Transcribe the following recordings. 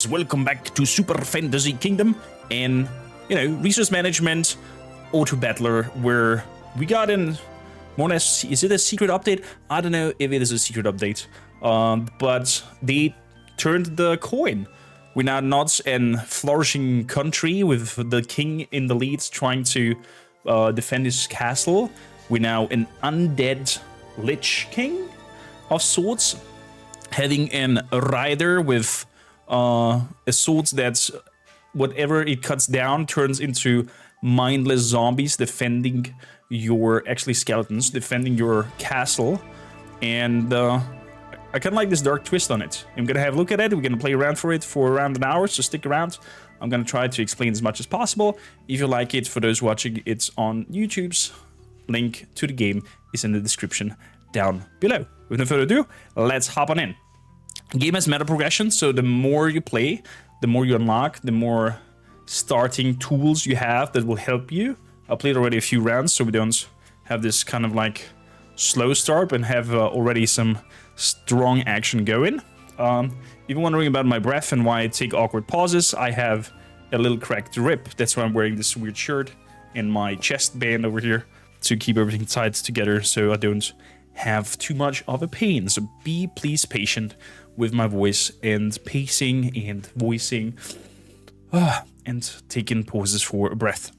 guys, welcome back to Super Fantasy Kingdom and, resource management, auto battler, where we got in, more or less, is it a secret update? I don't know if it is a secret update, but they turned the coin. We're now not a flourishing country with the king in the lead trying to defend his castle. We're now an undead Lich King of sorts, having a rider with a sword that whatever it cuts down turns into mindless zombies defending your, actually skeletons, defending your castle. And I kind of like this dark twist on it. I'm gonna have a look at it. We're gonna play around for it for around an hour, so stick around. I'm gonna try to explain as much as possible. If you like it, for those watching, it's on YouTube's link to the game is in the description down below. With no further ado, let's hop on in. Game has meta progression, so the more you play, the more you unlock, the more starting tools you have that will help you. I played already a few rounds, so we don't have this kind of like slow start and have already some strong action going. If you're wondering about my breath and why I take awkward pauses, I have a little cracked rib. That's why I'm wearing this weird shirt and my chest band over here to keep everything tight together so I don't have too much of a pain. So be please patient with my voice and pacing and voicing and taking pauses for breath.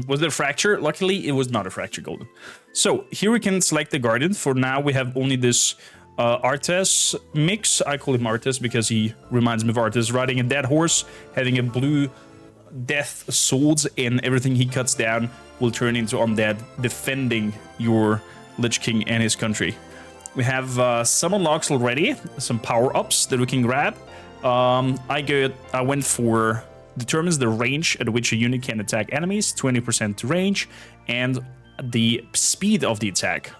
Was it a fracture? Luckily, it was not a fracture, Golden. So here we can select the Guardian. For now, we have only this Artes mix. I call him Artes because he reminds me of Artes, riding a dead horse, having a blue death swords, and everything he cuts down will turn into undead, defending your Lich King and his country. We have some unlocks already, some power-ups that we can grab. I went for determines the range at which a unit can attack enemies, 20% range, and the speed of the attack.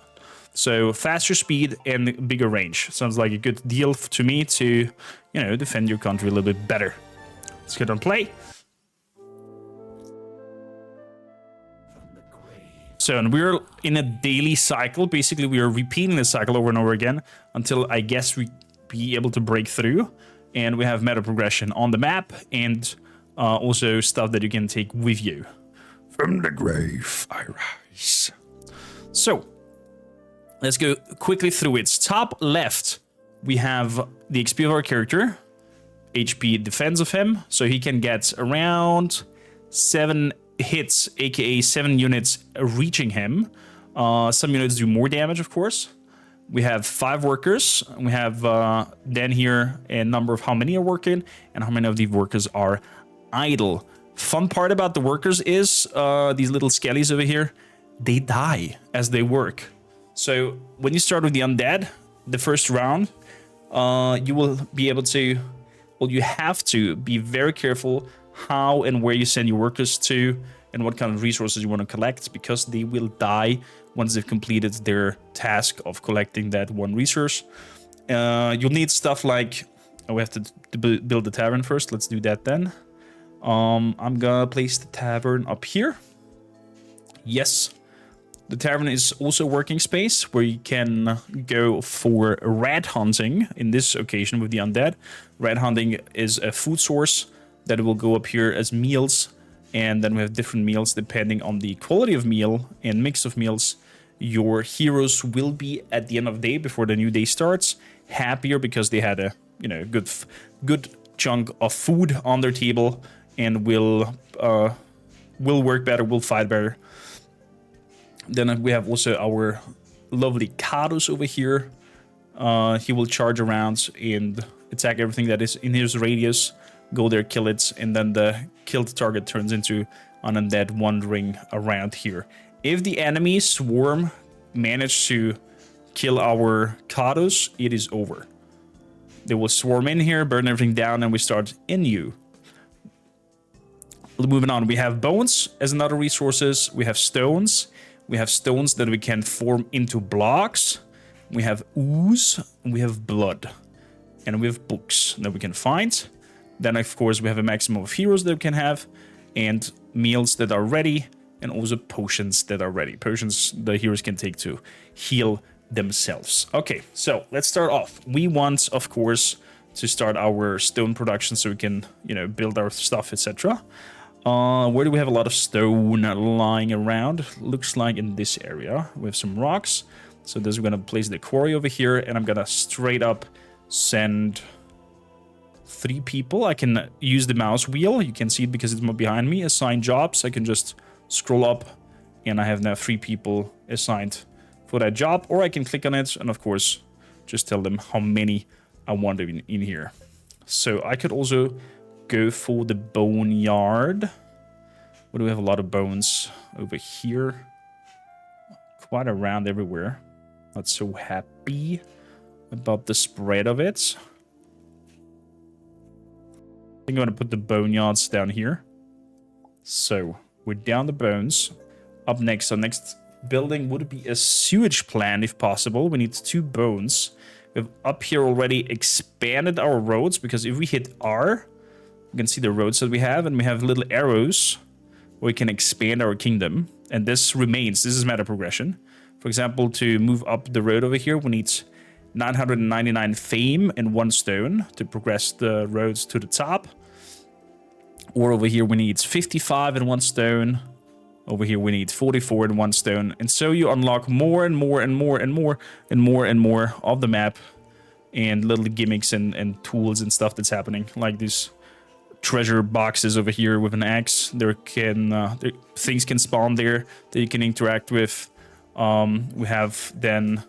So faster speed and bigger range. Sounds like a good deal to me to, defend your country a little bit better. Let's get on play. So, and we're in a daily cycle. Basically, we are repeating the cycle over and over again until I guess we be able to break through. And we have meta progression on the map and also stuff that you can take with you. From the grave, I rise. So, let's go quickly through it. Top left, we have the XP of our character, HP defense of him. So he can get around 7 hits, aka 7 units reaching him. Some units do more damage, of course. We have 5 workers. We have then here a number of how many are working and how many of these workers are idle. Fun part about the workers is these little skellies over here, they die as they work. So when you start with the undead, the first round, you will be able to, well, you have to be very careful how and where you send your workers to and what kind of resources you want to collect, because they will die once they've completed their task of collecting that one resource. You'll need stuff like, we have to build the tavern first. Let's do that then. I'm gonna place the tavern up here. Yes. The tavern is also a working space where you can go for rat hunting in this occasion with the undead. Rat hunting is a food source that will go up here as meals, and then we have different meals depending on the quality of meal and mix of meals. Your heroes will be, at the end of the day, before the new day starts, happier because they had a good chunk of food on their table and will work better, will fight better. Then we have also our lovely Kados over here. He will charge around and attack everything that is in his radius. Go there, kill it, and then the killed target turns into an undead wandering around here. If the enemy swarm manage to kill our Kados, it is over. They will swarm in here, burn everything down, and we start in you. Moving on, we have bones as another resources. We have stones. We have stones that we can form into blocks. We have ooze. We have blood. And we have books that we can find. Then, of course, we have a maximum of heroes that we can have, and meals that are ready, and also potions that are ready. Potions the heroes can take to heal themselves. Okay, so let's start off. We want, of course, to start our stone production so we can, you know, build our stuff, etc. Where do we have a lot of stone lying around? Looks like in this area. We have some rocks. So this, we're going to place the quarry over here, and I'm going to straight up send 3 people. I can use the mouse wheel. You can see it because it's behind me. Assign jobs. I can just scroll up, and I have now 3 people assigned for that job. Or I can click on it, and of course, just tell them how many I want in here. So I could also go for the boneyard. Where do we have a lot of bones? Over here. Quite around everywhere. Not so happy about the spread of it. I think I'm going to put the boneyards down here. So we're down the bones. Up next, our next building would be a sewage plant if possible. We need 2 bones. We've up here already expanded our roads, because if we hit R, you can see the roads that we have, and we have little arrows where we can expand our kingdom. And this remains. This is meta progression. For example, to move up the road over here, we need 999 fame and 1 stone to progress the roads to the top. Or over here, we need 55 and 1 stone. Over here, we need 44 and 1 stone. And so you unlock more and more and more and more and more and more of the map, and little gimmicks and tools and stuff that's happening. Like these treasure boxes over here with an axe. Things can spawn there that you can interact with. We have then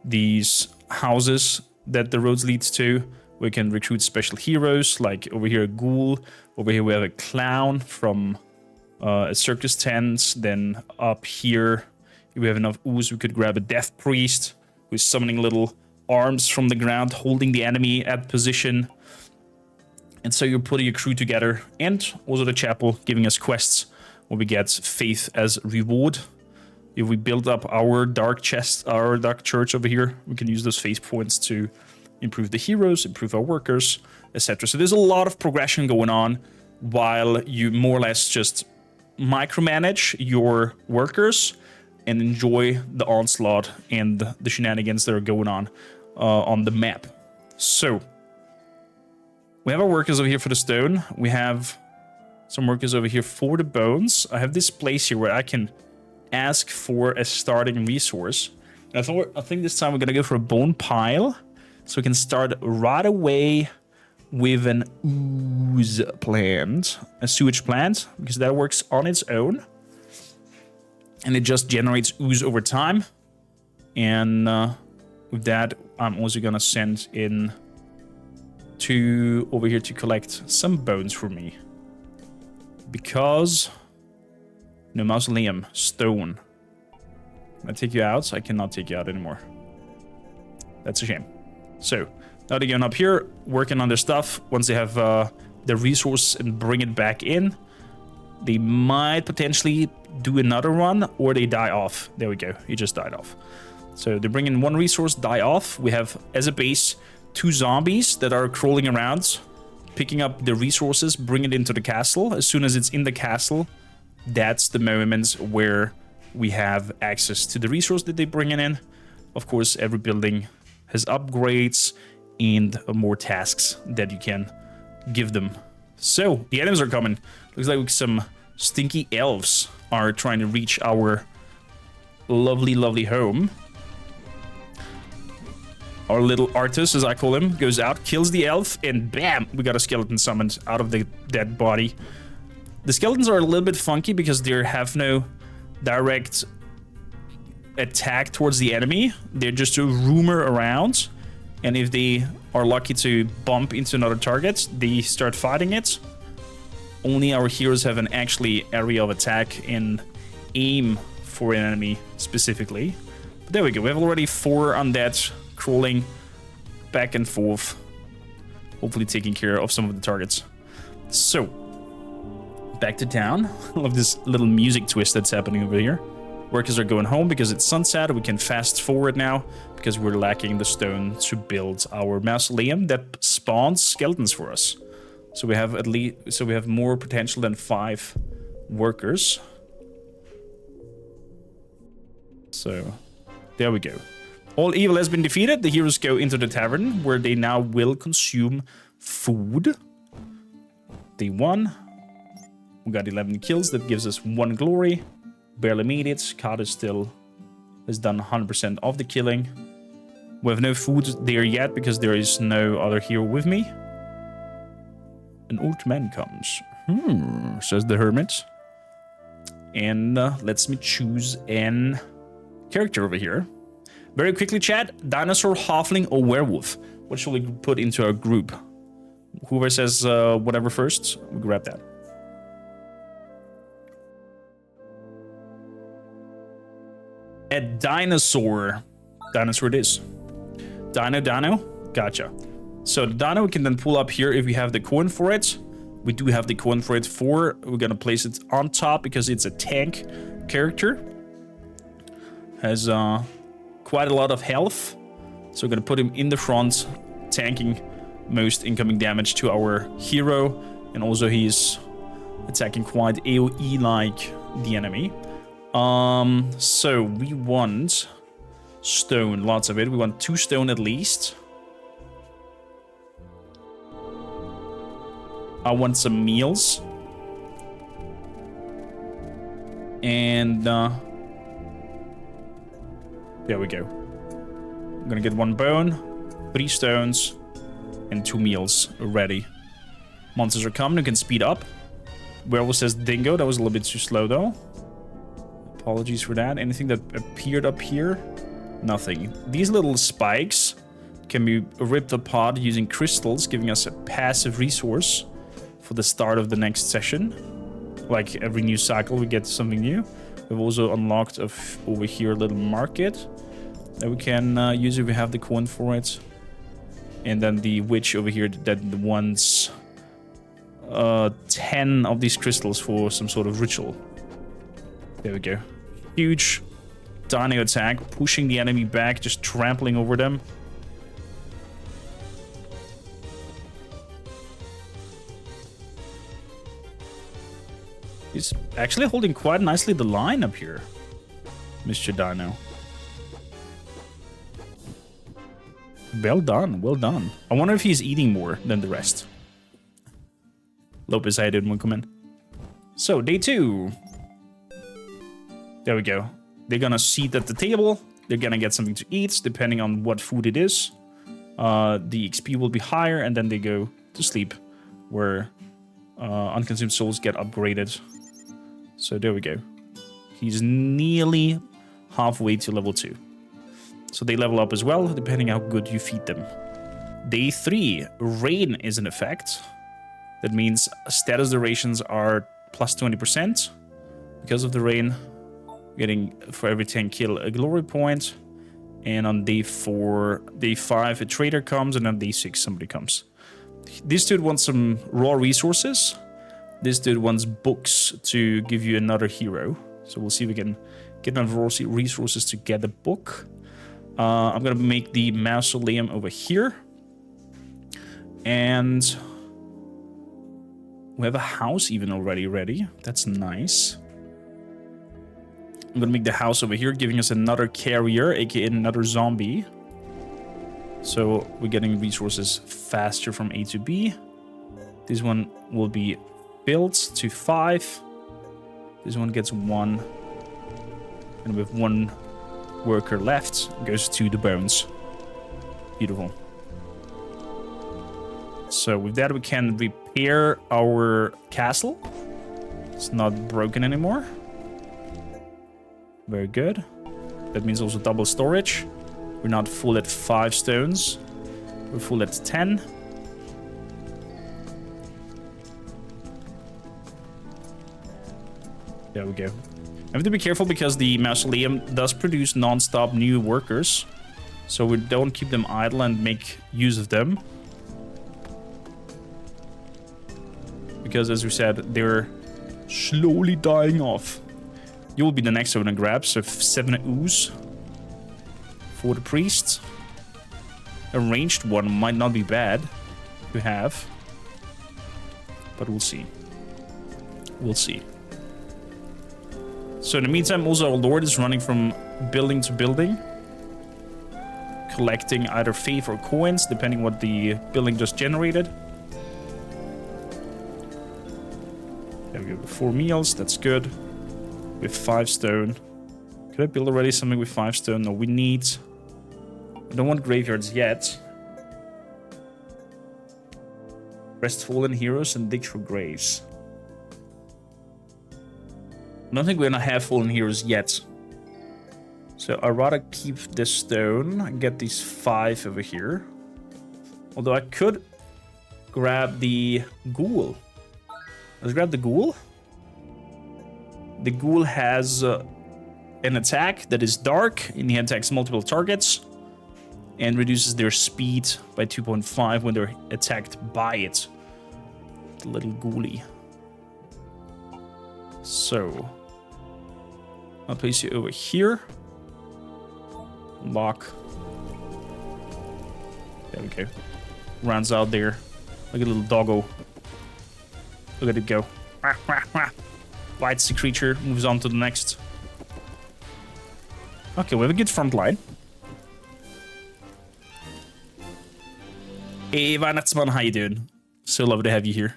these houses that the roads leads to. We can recruit special heroes, like over here a ghoul. Over here we have a clown from a circus tent. Then up here, if we have enough ooze, we could grab a death priest who's summoning little arms from the ground, holding the enemy at position. And so you're putting a crew together, and also the chapel giving us quests where we get faith as reward. If we build up our dark chest, our dark church over here, we can use those faith points to improve the heroes, improve our workers, etc. So there's a lot of progression going on while you more or less just micromanage your workers and enjoy the onslaught and the shenanigans that are going on the map. So we have our workers over here for the stone. We have some workers over here for the bones. I have this place here where I can ask for a starting resource. And I think this time we're gonna go for a bone pile, so we can start right away with an ooze plant, a sewage plant, because that works on its own, and it just generates ooze over time. And with that, I'm also gonna send in over here to collect some bones for me, because no mausoleum, stone. I take you out, so I cannot take you out anymore. That's a shame. So now they're going up here, working on their stuff. Once they have the resource and bring it back in, they might potentially do another run, or they die off. There we go. He just died off. So they bring in 1 resource, die off. We have, as a base, 2 zombies that are crawling around, picking up the resources, bring it into the castle. As soon as it's in the castle, that's the moment where we have access to the resource that they bring in. Of course, every building has upgrades and more tasks that you can give them. So the items are coming. Looks like some stinky elves are trying to reach our lovely, lovely home. Our little artist, as I call him, goes out, kills the elf, and bam, we got a skeleton summoned out of the dead body. The skeletons are a little bit funky because they have no direct attack towards the enemy. They're just a rumor around, and if they are lucky to bump into another target, they start fighting it. Only our heroes have an actually area of attack and aim for an enemy specifically. But there we go. We have already 4 undead crawling back and forth, hopefully taking care of some of the targets. So back to town. I love this little music twist that's happening over here. Workers are going home because it's sunset. We can fast forward now because we're lacking the stone to build our mausoleum that spawns skeletons for us. So we have more potential than 5 workers. So there we go. All evil has been defeated. The heroes go into the tavern, where they now will consume food. Day 1. We got 11 kills. That gives us 1 glory. Barely made it. Card is still has done 100% of the killing. We have no food there yet because there is no other hero with me. An old man comes. Says the hermit. And lets me choose an character over here. Very quickly, chat. Dinosaur, halfling, or werewolf? What shall we put into our group? Whoever says whatever first, we grab that. A dinosaur. Dinosaur it is. Dino. Gotcha. So the dino we can then pull up here if we have the coin for it. We do have the coin for it. We're gonna place it on top because it's a tank character. Has quite a lot of health. So we're gonna put him in the front, tanking most incoming damage to our hero. And also he's attacking quite AoE like the enemy. So we want stone, lots of it. We want 2 stone at least. I want some meals. And there we go. I'm gonna get 1 bone, 3 stones, and 2 meals ready. Monsters are coming, you can speed up. Werewolf says dingo, that was a little bit too slow though. Apologies for that. Anything that appeared up here? Nothing. These little spikes can be ripped apart using crystals, giving us a passive resource for the start of the next session. Like every new cycle, we get something new. We've also unlocked over here a little market that we can use if we have the coin for it. And then the witch over here that wants 10 of these crystals for some sort of ritual. There we go. Huge dino attack, pushing the enemy back, just trampling over them. He's actually holding quite nicely the line up here, Mr. Dino. Well done, well done. I wonder if he's eating more than the rest. Lopez, I didn't come in. So, day 2. There we go. They're gonna sit at the table. They're gonna get something to eat, depending on what food it is. The XP will be higher, and then they go to sleep, where unconsumed souls get upgraded. So there we go. He's nearly halfway to level 2. So they level up as well, depending how good you feed them. Day 3, rain is in effect. That means status durations are plus 20%. Because of the rain, getting for every 10 kill a glory point. And on day 5, a trader comes, and on day 6, somebody comes. This dude wants some raw resources. This dude wants books to give you another hero. So we'll see if we can get enough raw resources to get a book. I'm gonna make the mausoleum over here. And we have a house even already ready. That's nice. I'm gonna make the house over here, giving us another carrier, aka another zombie. So we're getting resources faster from A to B. This one will be built to 5. This one gets 1. And with 1 worker left, goes to the bones. Beautiful. So with that, we can repair our castle. It's not broken anymore. Very good. That means also double storage. We're not full at 5 stones. We're full at 10. There we go. I have to be careful because the mausoleum does produce non-stop new workers. So we don't keep them idle and make use of them. Because as we said, they're slowly dying off. You will be the next one to grab, so 7 ooze for the priest. A ranged one might not be bad to have, but we'll see. We'll see. So in the meantime, also our lord is running from building to building. collecting either faith or coins, depending what the building just generated. There we go, 4 meals, that's good. With 5 stone. Could I build already something with 5 stone? No, we need... I don't want graveyards yet. Rest fallen heroes and dig for graves. I don't think we're gonna have fallen heroes yet. So I'd rather keep this stone and get these 5 over here. Although I could grab the ghoul. Let's grab the ghoul. The ghoul has an attack that is dark, and he attacks multiple targets and reduces their speed by 2.5 when they're attacked by it. The little ghoulie. So I'll place you over here. Lock. There we go. Runs out there like a little doggo. Look at it go. Bites the creature, moves on to the next. Okay, we have a good front line. Hey, Weihnachtsmann, how you doing? So lovely to have you here.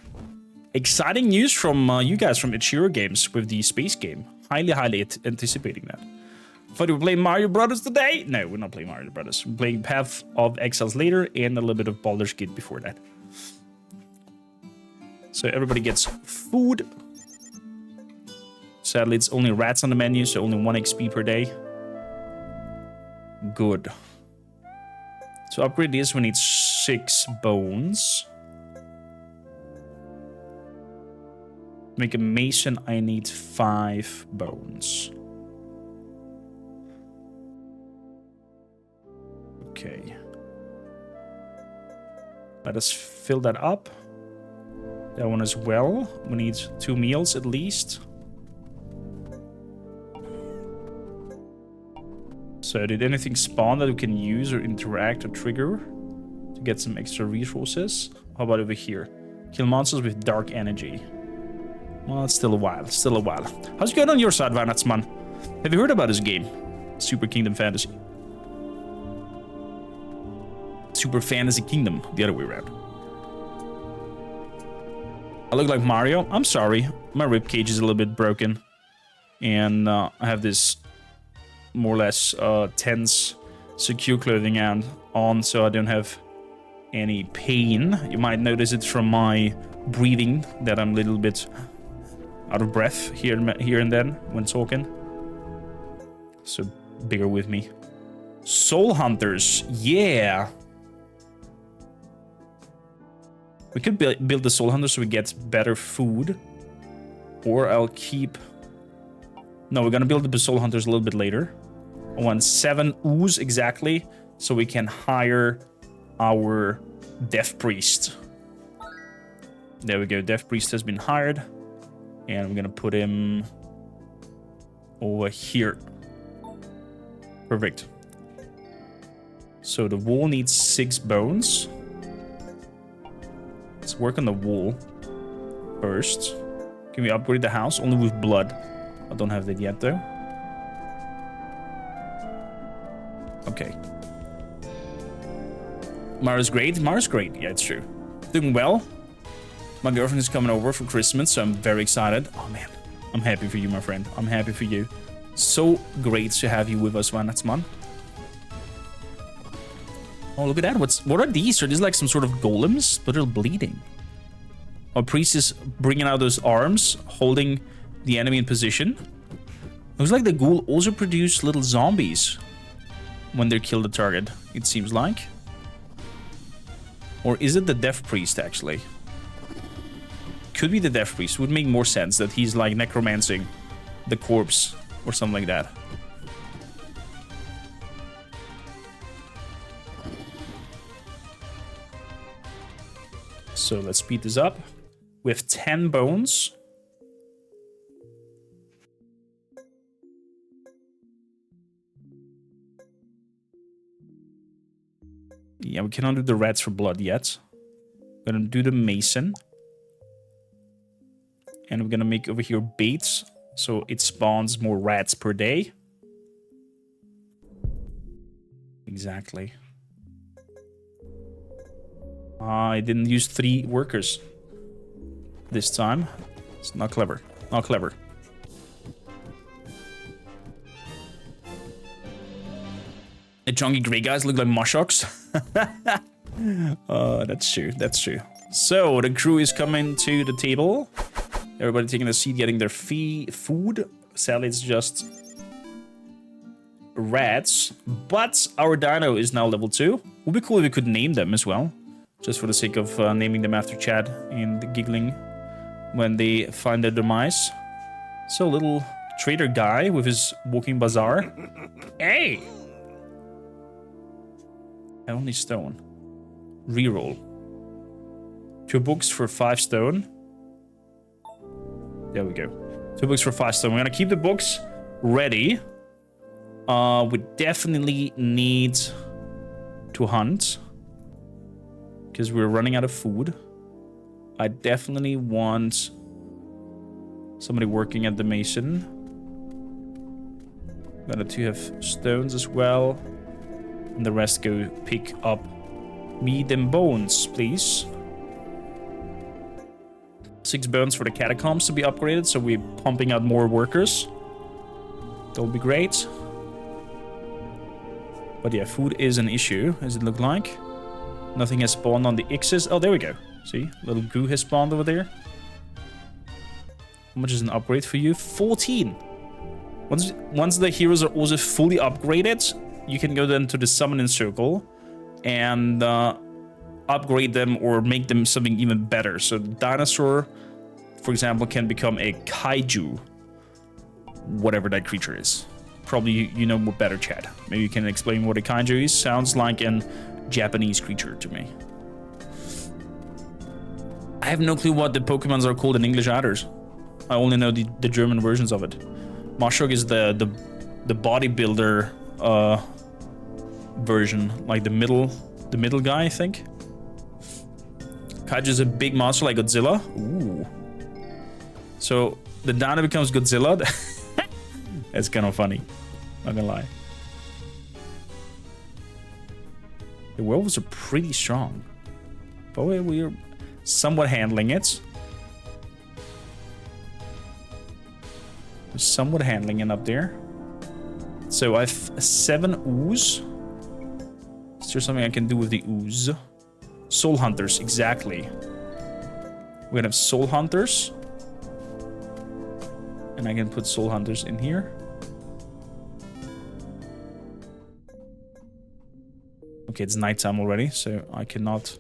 Exciting news from you guys from Ichiro Games with the space game. Highly anticipating that. Thought we were playing Mario Brothers today? No, we're not playing Mario Brothers. We're playing Path of Exiles later and a little bit of Baldur's Gate before that. So everybody gets food. Sadly, it's only rats on the menu, so only 1 XP per day. Good. To upgrade this, we need 6 bones. To make a mason, I need 5 bones. Okay. Let us fill that up. That one as well. We need 2 meals at least. So did anything spawn that we can use or interact or trigger to get some extra resources? How about over here? Kill monsters with dark energy. Well, it's still a while. Still a while. How's it going on your side, Weihnachtsmann? Have you heard about this game? Super Kingdom Fantasy. Super Fantasy Kingdom. The other way around. I look like Mario. I'm sorry. My ribcage is a little bit broken. And I have this more or less tense, secure clothing on, so I don't have any pain. You might notice it from my breathing that I'm a little bit out of breath here and then when talking. So bear with me. Soul Hunters, yeah. We could build the Soul Hunters so we get better food, or I'll keep. No, we're gonna build the Soul Hunters a little bit later. I want 7 ooze exactly, so we can hire our Death Priest. There we go, Death Priest has been hired. And we're gonna put him over here. Perfect. So the wall needs 6 bones. Let's work on the wall first. Can we upgrade the house? Only with blood. I don't have that yet though. Okay. Mara's great. Mara's great. Yeah, it's true. Doing well. My girlfriend is coming over for Christmas, so I'm very excited. Oh man, I'm happy for you, my friend. I'm happy for you. So great to have you with us, Weihnachtsmann. Oh, look at that. What are these? Are these like some sort of golems? But they're bleeding. Our priest is bringing out those arms, holding the enemy in position. Looks like the ghoul also produce little zombies when they kill the target, it seems like. Or is it the Death Priest, actually? Could be the Death Priest. Would make more sense that he's like necromancing the corpse or something like that. So let's speed this up. We have 10 bones. Yeah, we cannot do the rats for blood yet. We're gonna do the mason. And we're gonna make over here baits, so it spawns more rats per day. Exactly. I didn't use 3 workers this time. It's not clever. Not clever. The chunky gray guys look like mushrooms. That's true. That's true. So the crew is coming to the table. Everybody taking a seat, getting their food. Sadly, it's just rats. But our dino is now level 2. Would be cool if we could name them as well. Just for the sake of naming them after Chad and giggling when they find their demise. So little trader guy with his walking bazaar. Hey! Only stone. Reroll. 2 books for 5 stone. There we go. 2 books for 5 stone. We're gonna keep the books ready. We definitely need to hunt. Because we're running out of food. I definitely want somebody working at the mason. Gonna to have stones as well. And the rest go pick up meat and bones, please. 6 bones for the catacombs to be upgraded, so we're pumping out more workers. That'll be great. But yeah, food is an issue, as it look like. Nothing has spawned on the X's. Oh, there we go. See? Little goo has spawned over there. How much is an upgrade for you? 14. Once the heroes are also fully upgraded, you can go then to the summoning circle and upgrade them or make them something even better. So the dinosaur, for example, can become a kaiju. Whatever that creature is. Probably you know more better, Chad. Maybe you can explain what a kaiju is. Sounds like an Japanese creature to me. I have no clue what the Pokemons are called in English either. I only know the German versions of it. Mashok is the bodybuilder version, like the middle guy, I think. Kaiju is a big monster like Godzilla. Ooh. So the dino becomes Godzilla. That's kind of funny. Not gonna lie. The werewolves are pretty strong. But we're somewhat handling it. We're somewhat handling it up there. So I have 7 ooze. Is there something I can do with the ooze? Soul hunters, exactly. We're gonna have soul hunters. And I can put soul hunters in here. Okay, it's nighttime already, so I cannot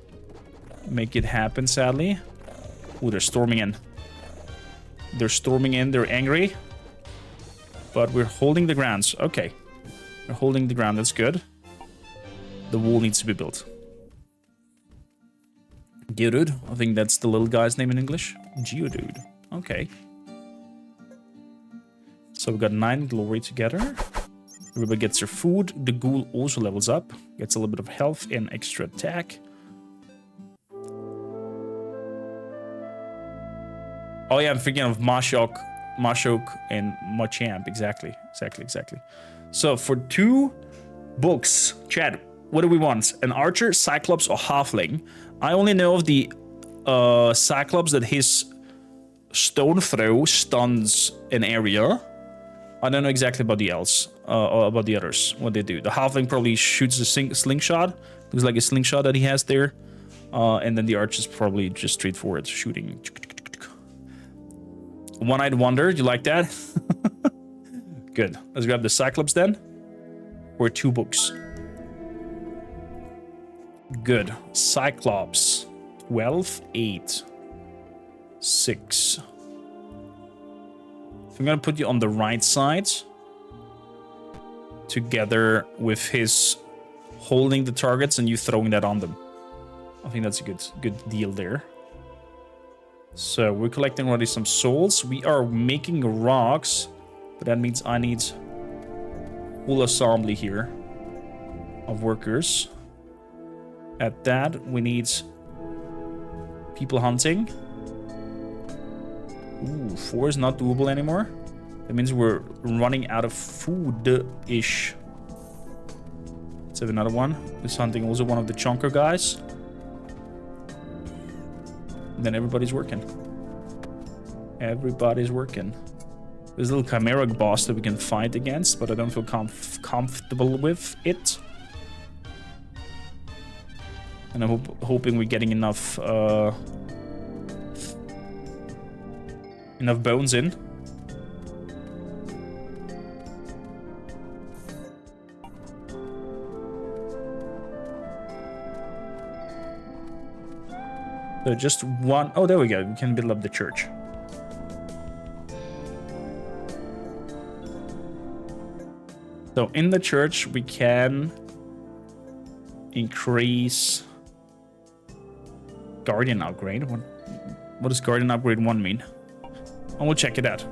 make it happen, sadly. Ooh, they're storming in. They're storming in, they're angry. But we're holding the grounds. Okay. We're holding the ground, that's good. The wall needs to be built. Geodude, I think that's the little guy's name in English. Geodude, okay. So we got 9 glory together. Everybody gets their food. The ghoul also levels up. Gets a little bit of health and extra attack. Oh yeah, I'm thinking of Mashok and Machamp. Exactly. So for 2 books, Chad, what do we want? An archer, cyclops, or halfling? I only know of the cyclops that his stone throw stuns an area. I don't know exactly about the else, or about the others, what they do. The halfling probably shoots a slingshot. Looks like a slingshot that he has there. And then the archer is probably just straightforward shooting. One-eyed wonder, you like that? Good. Let's grab the cyclops then. Or 2 books. Good. Cyclops. 12, 8, 6. I'm gonna put you on the right side. Together with his holding the targets and you throwing that on them. I think that's a good deal there. So we're collecting already some souls. We are making rocks. But that means I need full assembly here of workers. At that, we need people hunting. Ooh, 4 is not doable anymore. That means we're running out of food-ish. Let's have another one. This hunting also one of the chunker guys. And then everybody's working. Everybody's working. There's a little chimera boss that we can fight against, but I don't feel comfortable with it. And I'm hoping we're getting enough bones in. So just one. Oh, there we go. We can build up the church. So in the church, we can increase Guardian upgrade. What does Guardian upgrade 1 mean? And we'll check it out.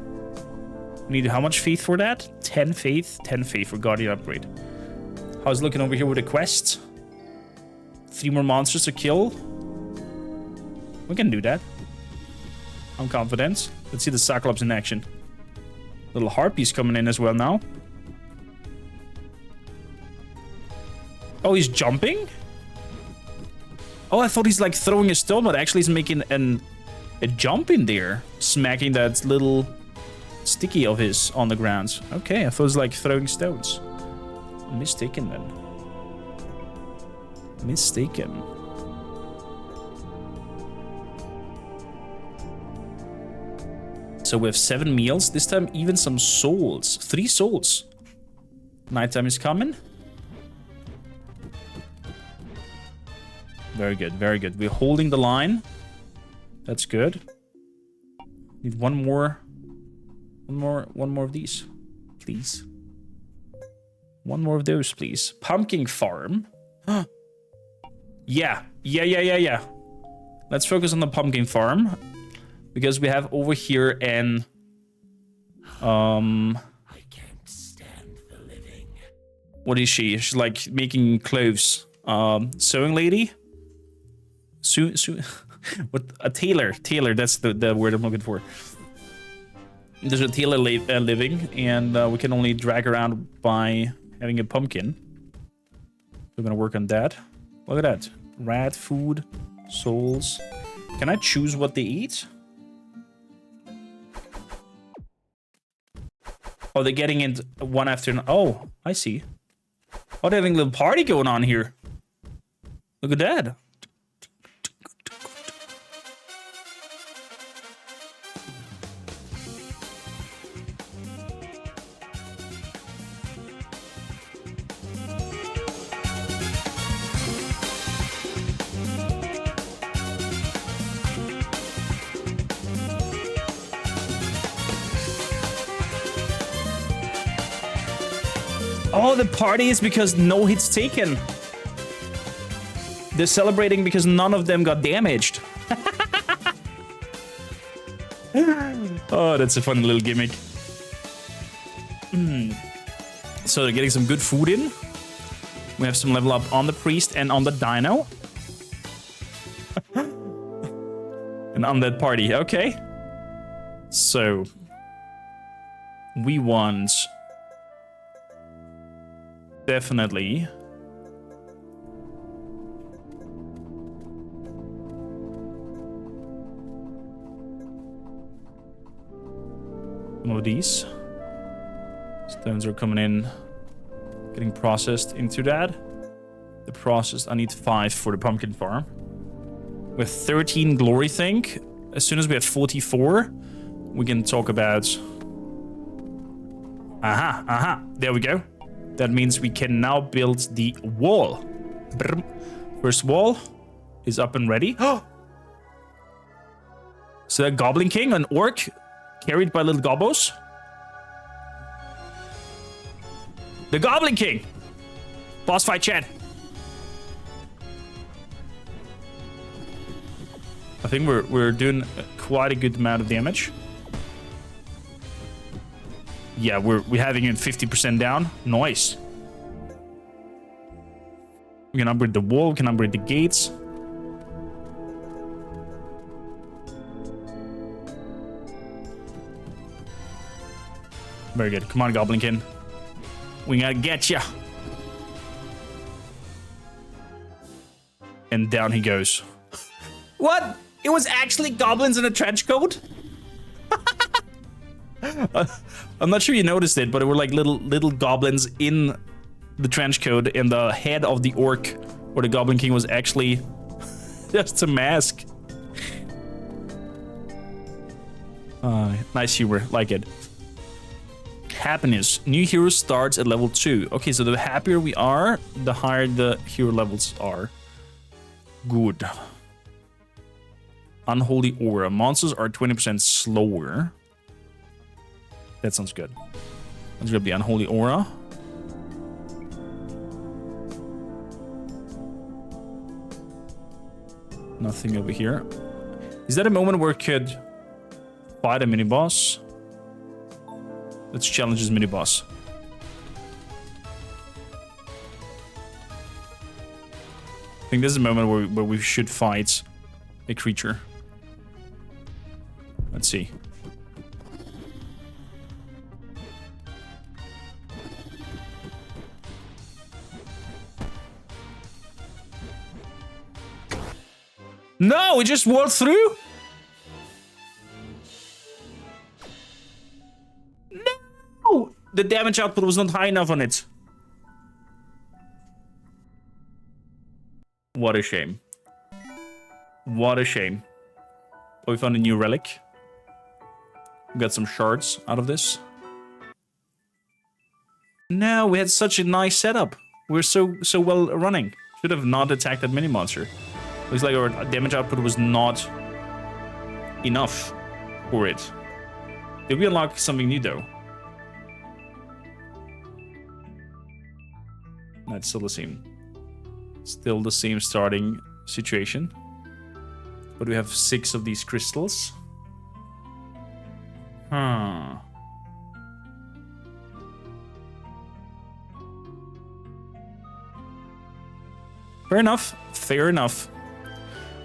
We need how much faith for that? 10 faith. 10 faith for Guardian upgrade. How's it looking over here with the quests? 3 more monsters to kill. We can do that. I'm confident. Let's see the Cyclops in action. Little Harpies coming in as well now. Oh, he's jumping? Oh, I thought he's like throwing a stone, but actually he's making a jump in there. Smacking that little sticky of his on the ground. Okay, I thought it was like throwing stones. I'm mistaken then. Mistaken. So we have 7 meals. This time even some souls. 3 souls. Nighttime is coming. Very good, very good. We're holding the line. That's good. Need one more of these, please. One more of those, please. Pumpkin farm. Yeah. Let's focus on the pumpkin farm. Because we have over here an I can't stand the living. What is she? She's like making clothes. Sewing lady? What, a tailor. Tailor, that's the word I'm looking for. There's a tailor living, and we can only drag around by having a pumpkin. We're gonna work on that. Look at that. Rat food, souls. Can I choose what they eat? Oh, they're getting it one after. Oh, I see. Oh, they're having a little party going on here. Look at that. Oh, the party is because no hits taken. They're celebrating because none of them got damaged. Oh, that's a fun little gimmick. So they're getting some good food in. We have some level up on the priest and on the dino. An undead party, okay. So we want definitely some of these stones are coming in, getting processed into that. The process, I need 5 for the pumpkin farm. With 13 glory think, as soon as we have 44, we can talk about. There we go. That means we can now build the wall. First wall is up and ready. So that Goblin King, an orc, carried by little gobbos. The Goblin King! Boss fight, chat. I think we're doing quite a good amount of damage. Yeah, we're having it 50% down. Nice. We can upgrade the wall. We can upgrade the gates. Very good. Come on, Goblinkin. We gotta get ya. And down he goes. What? It was actually goblins in a trench coat? I'm not sure you noticed it, but it were like little goblins in the trench coat, and the head of the orc or the Goblin King was actually just a mask. Nice humor, like it. Happiness. New hero starts at level 2. Okay, so the happier we are, the higher the hero levels are. Good. Unholy aura. Monsters are 20% slower. That sounds good. Let's grab the unholy aura. Nothing over here. Is that a moment where we could fight a mini-boss? Let's challenge this mini-boss. I think this is a moment where we should fight a creature. Let's see. No, we just walked through? No! The damage output was not high enough on it. What a shame. What a shame. Oh, we found a new relic. We got some shards out of this. No, we had such a nice setup. We're so well running. Should have not attacked that mini monster. Looks like our damage output was not enough for it. Did we unlock something new though? That's still the same. Still the same starting situation. But we have 6 of these crystals. Huh. Fair enough. Fair enough.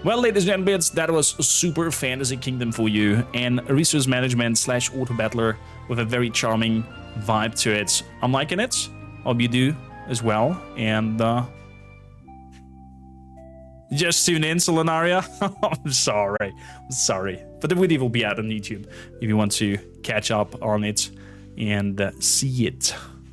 Well, ladies and gentlemen, that was Super Fantasy Kingdom for you, and a resource management / auto battler with a very charming vibe to it. I'm liking it. Hope you do as well. And just tune in, Solonaria. I'm sorry. I'm sorry. But the video will be out on YouTube if you want to catch up on it and see it.